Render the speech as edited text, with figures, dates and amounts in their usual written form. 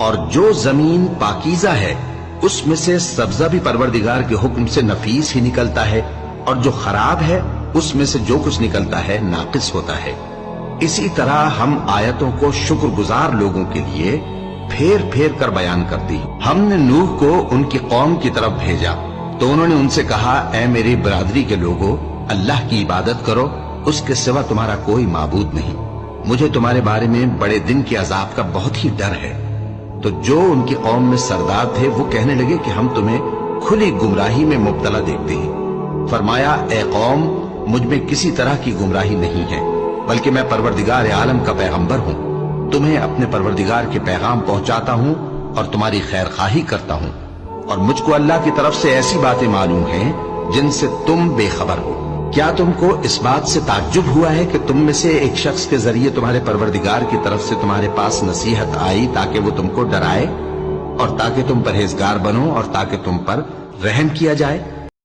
اور جو زمین پاکیزہ ہے اس میں سے سبزہ بھی پروردگار کے حکم سے نفیس ہی نکلتا ہے، اور جو خراب ہے اس میں سے جو کچھ نکلتا ہے ناقص ہوتا ہے۔ اسی طرح ہم آیتوں کو شکر گزار لوگوں کے لیے پھیر پھیر کر بیان کر دی۔ ہم نے نوح کو ان کی قوم کی طرف بھیجا تو انہوں نے ان سے کہا، اے میری برادری کے لوگو، اللہ کی عبادت کرو، اس کے سوا تمہارا کوئی معبود نہیں، مجھے تمہارے بارے میں بڑے دن کے عذاب کا بہت ہی ڈر ہے۔ تو جو ان کی قوم میں سردار تھے وہ کہنے لگے کہ ہم تمہیں کھلی گمراہی میں مبتلا دیکھتے ہیں۔ فرمایا، اے قوم، مجھ میں کسی طرح کی گمراہی نہیں ہے، بلکہ میں پروردگار عالم کا پیغمبر ہوں، تمہیں اپنے پروردگار کے پیغام پہنچاتا ہوں اور تمہاری خیر خواہی کرتا ہوں، اور مجھ کو اللہ کی طرف سے ایسی باتیں معلوم ہیں جن سے تم بے خبر ہو۔ کیا تم کو اس بات سے تعجب ہوا ہے کہ تم میں سے ایک شخص کے ذریعے تمہارے پروردگار کی طرف سے تمہارے پاس نصیحت آئی تاکہ وہ تم کو ڈرائے اور تاکہ تم پرہیزگار بنو اور تاکہ تم پر رحم کیا جائے؟